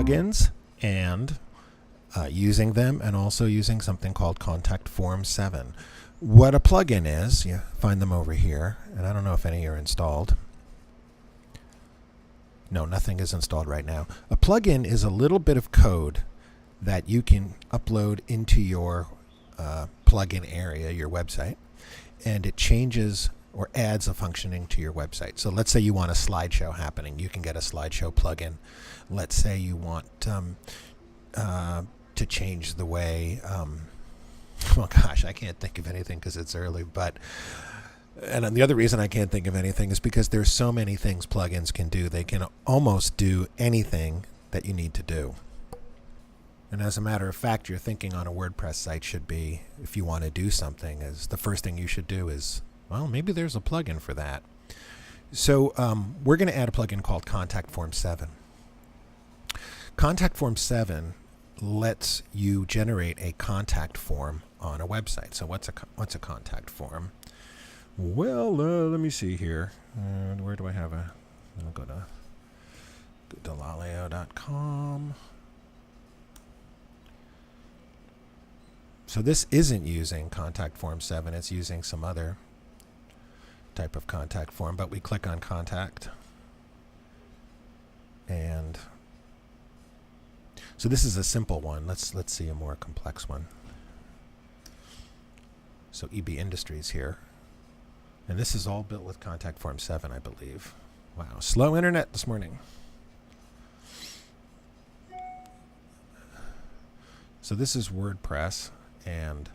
plugins and using them, and also using something called Contact Form 7. What a plugin is, you find them over here, and I don't know if any are installed. No, nothing is installed right now. A plugin is a little bit of code that you can upload into your plugin area, your website, and it changes or adds a functioning to your website. So let's say you want a slideshow happening. You can get a slideshow plugin. Let's say you want to change the way, well, gosh, I can't think of anything because it's early, but, and the other reason I can't think of anything is because there's so many things plugins can do. They can almost do anything that you need to do. And as a matter of fact, your thinking on a WordPress site should be, if you want to do something, is the first thing you should do is, well, maybe there's a plugin for that. So we're going to add a plugin called Contact Form 7. Contact Form 7 lets you generate a contact form on a website. So what's a contact form? Well, let me see here. Where do I have a? I'll go to laleo.com. So this isn't using Contact Form 7. It's using some other type of contact form. But we click on Contact, and so this is a simple one. Let's see a more complex one. So EB Industries here. And this is all built with Contact Form 7, I believe. Wow, slow internet this morning. So this is WordPress, and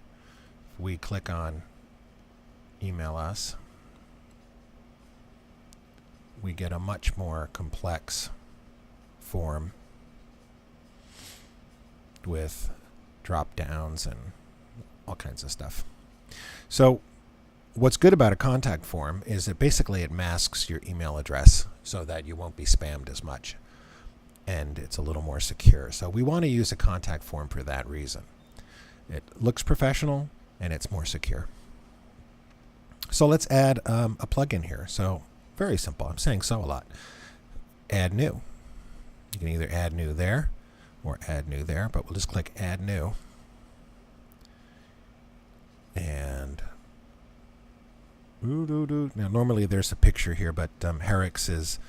if we click on Email Us, we get a much more complex form with drop downs and all kinds of stuff. So what's good about a contact form is that basically it masks your email address so that you won't be spammed as much, and it's a little more secure. So we want to use a contact form for that reason. It looks professional and it's more secure. So let's add a plugin here. So very simple. I'm saying so a lot. Add new. You can either add new there or add new there, but we'll just click add new. And now normally there's a picture here, but Herix's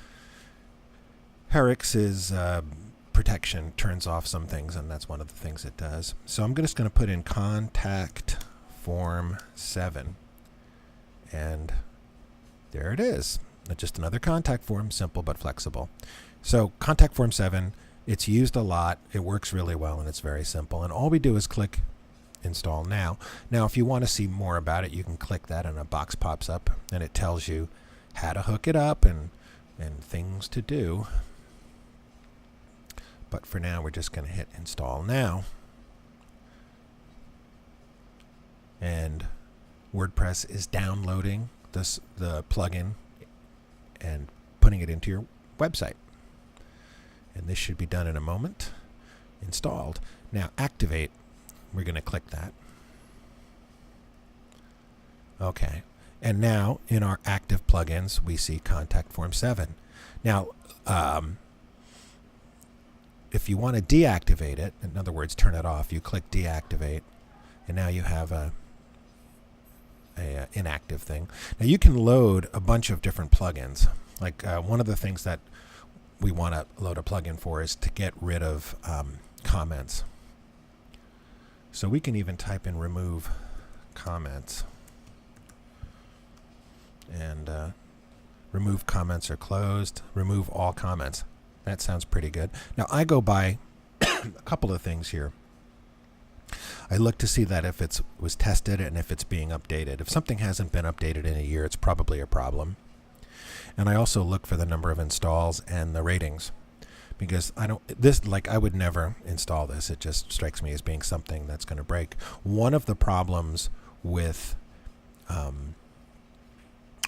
protection turns off some things, and that's one of the things it does. So I'm just going to put in Contact Form 7, and there it is. Just another contact form, simple but flexible. So Contact Form 7, it's used a lot, it works really well, and it's very simple. And all we do is click Install Now. Now, if you want to see more about it, you can click that and a box pops up, and it tells you how to hook it up and things to do. But for now, we're just going to hit Install Now. And WordPress is downloading the plugin and putting it into your website. And this should be done in a moment. Installed. Now, activate. We're going to click that. Okay. And now, in our active plugins, we see Contact Form 7. Now, if you want to deactivate it, in other words, turn it off, you click deactivate, and now you have a inactive thing. Now you can load a bunch of different plugins. Like one of the things that we want to load a plugin for is to get rid of comments. So we can even type in remove comments, and remove comments are closed, remove all comments. That sounds pretty good. Now I go by a couple of things here. I look to see that if it was tested and if it's being updated. If something hasn't been updated in a year, it's probably a problem. And I also look for the number of installs and the ratings, because I would never install this. It just strikes me as being something that's going to break. One of the problems with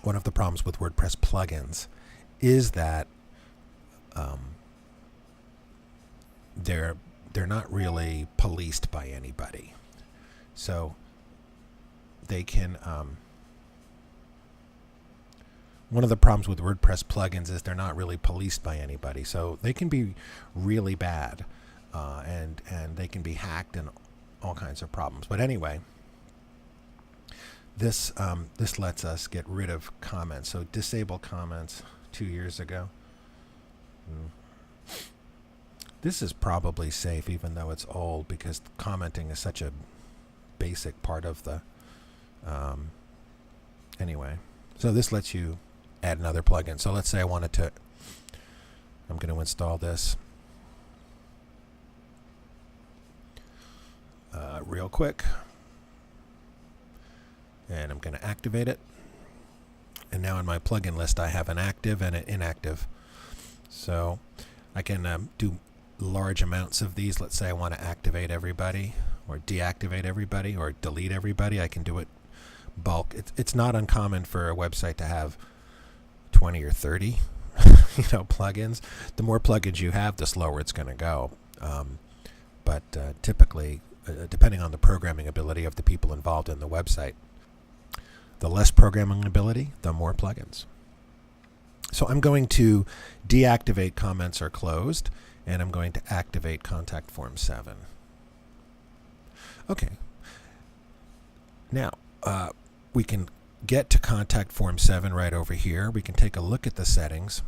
WordPress plugins is that they're not really policed by anybody. So they can one of the problems with WordPress plugins is they're not really policed by anybody, so they can be really bad, and they can be hacked and all kinds of problems. But anyway, this lets us get rid of comments. So disable comments 2 years ago. This is probably safe, even though it's old, because commenting is such a basic part of the anyway. So this lets you add another plugin. So let's say I wanted to, I'm going to install this real quick, and I'm going to activate it. And now in my plugin list I have an active and an inactive. So I can do large amounts of these. Let's say I want to activate everybody or deactivate everybody or delete everybody. I can do it bulk. It's not uncommon for a website to have 20 or 30 plugins. The more plugins you have, the slower it's going to go. But typically, depending on the programming ability of the people involved in the website, the less programming ability, the more plugins. So I'm going to deactivate comments are closed, and I'm going to activate contact form 7. Okay. Now, we can get to contact form 7 right over here. We can take a look at the settings,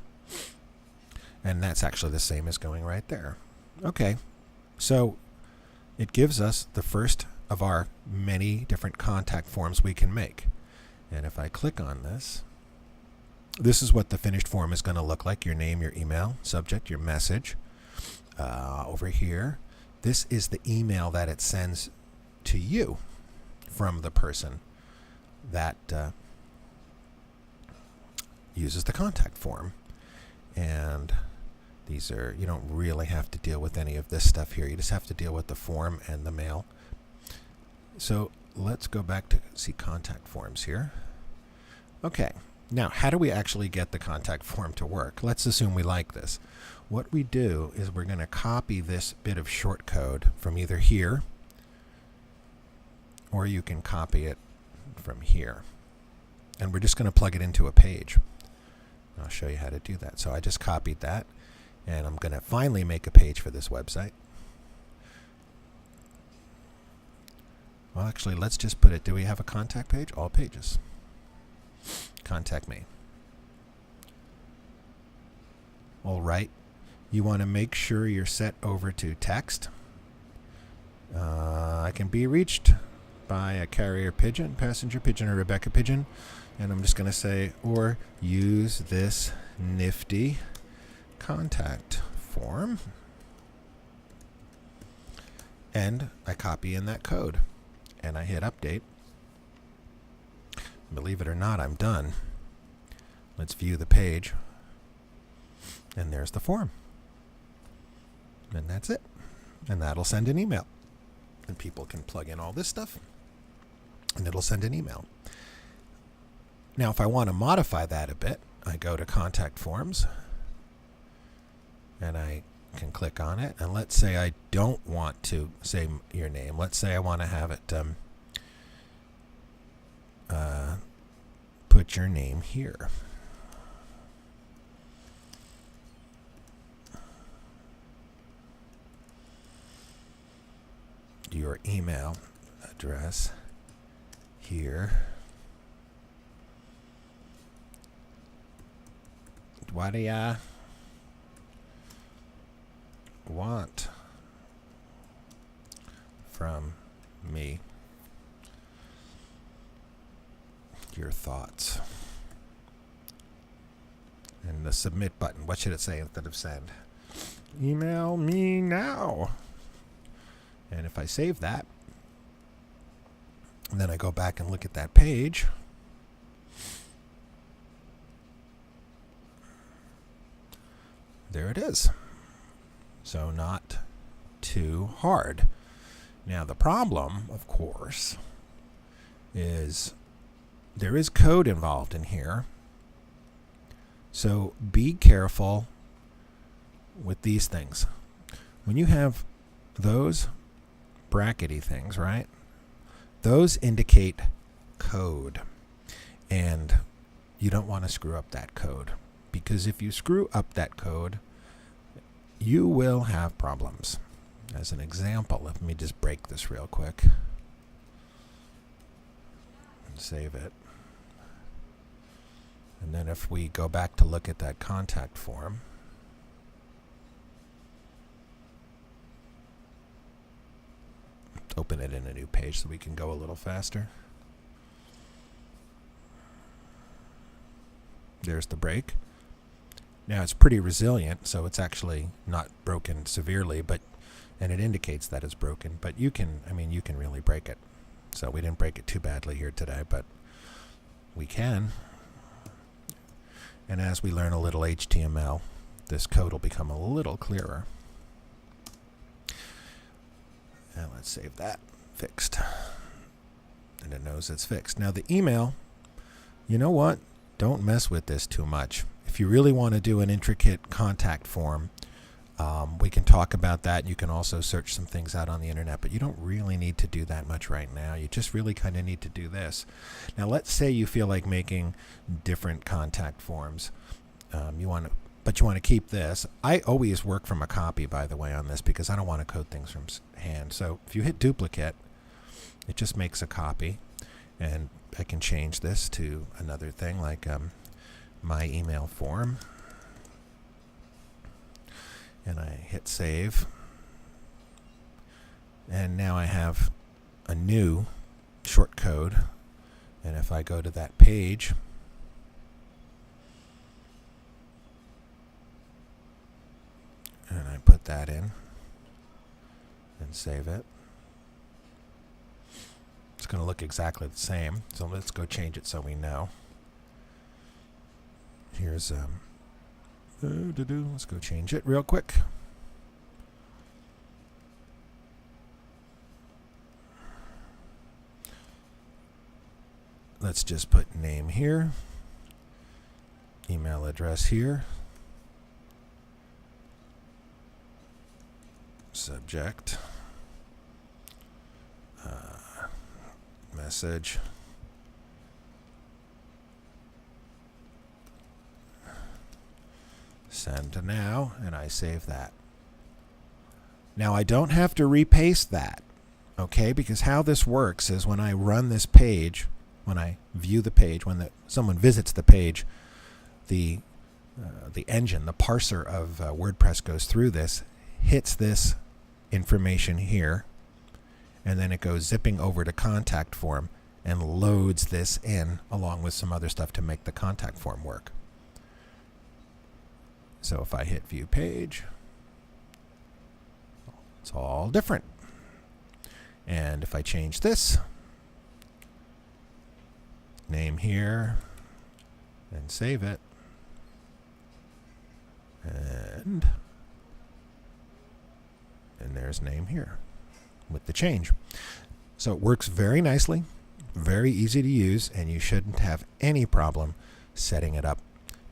and that's actually the same as going right there. Okay. So it gives us the first of our many different contact forms we can make. And if I click on this, this is what the finished form is going to look like. Your name, your email, subject, your message. Over here, this is the email that it sends to you from the person that uses the contact form. And these are, you don't really have to deal with any of this stuff here. You just have to deal with the form and the mail. So let's go back to see contact forms here. Okay. Now, how do we actually get the contact form to work? Let's assume we like this. What we do is we're going to copy this bit of short code from either here, or you can copy it from here. And we're just going to plug it into a page. I'll show you how to do that. So I just copied that, and I'm going to finally make a page for this website. Well, actually, let's just put it, do we have a contact page? All pages. Contact me. All right. You want to make sure you're set over to text. I can be reached by a carrier pigeon, passenger pigeon, or Rebecca pigeon. And I'm just going to say, or use this nifty contact form. And I copy in that code. And I hit update. Believe it or not, I'm done. Let's view the page. And there's the form. And that's it. And that'll send an email. And people can plug in all this stuff, and it'll send an email. Now, if I want to modify that a bit, I go to Contact Forms, and I can click on it. And let's say I don't want to say your name. Let's say I want to have it put your name here. Your email address here. What do ya want from me? Your thoughts. And the submit button, what should it say instead of send? Email me now. And if I save that, and then I go back and look at that page, there it is. So not too hard. Now the problem, of course, is there is code involved in here. So be careful with these things. When you have those brackety things, right? Those indicate code. And you don't want to screw up that code, because if you screw up that code, you will have problems. As an example, let me just break this real quick and save it. And then if we go back to look at that contact form, let's open it in a new page so we can go a little faster. There's the break. Now it's pretty resilient, so it's actually not broken severely, and it indicates that it's broken, but you can really break it. So we didn't break it too badly here today, but we can. And as we learn a little HTML, this code will become a little clearer. And let's save that. Fixed. And it knows it's fixed. Now the email, you know what? Don't mess with this too much. If you really want to do an intricate contact form, we can talk about that. You can also search some things out on the internet, but you don't really need to do that much right now. You just really kind of need to do this. Now, let's say you feel like making different contact forms. But you want to keep this. I always work from a copy, by the way, on this, because I don't want to code things from hand. So if you hit duplicate, it just makes a copy, and I can change this to another thing like my email form. And I hit save. And now I have a new short code. And if I go to that page, and I put that in and save it, it's going to look exactly the same. So let's go change it so we know. Here's let's go change it real quick. Let's just put name here, email address here, subject, message, send to now, and I save that. Now I don't have to repaste that, okay? Because how this works is when I run this page, when I view the page, when someone visits the page, the engine, the parser of WordPress goes through this, hits this information here, and then it goes zipping over to contact form and loads this in along with some other stuff to make the contact form work. So if I hit view page, it's all different. And if I change this, name here, and save it, and there's name here with the change. So it works very nicely, very easy to use, and you shouldn't have any problem setting it up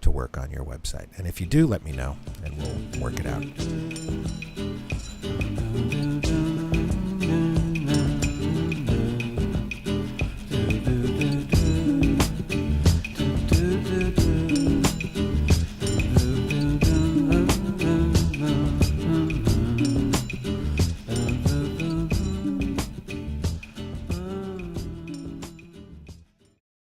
to work on your website. And if you do, let me know, and we'll work it out.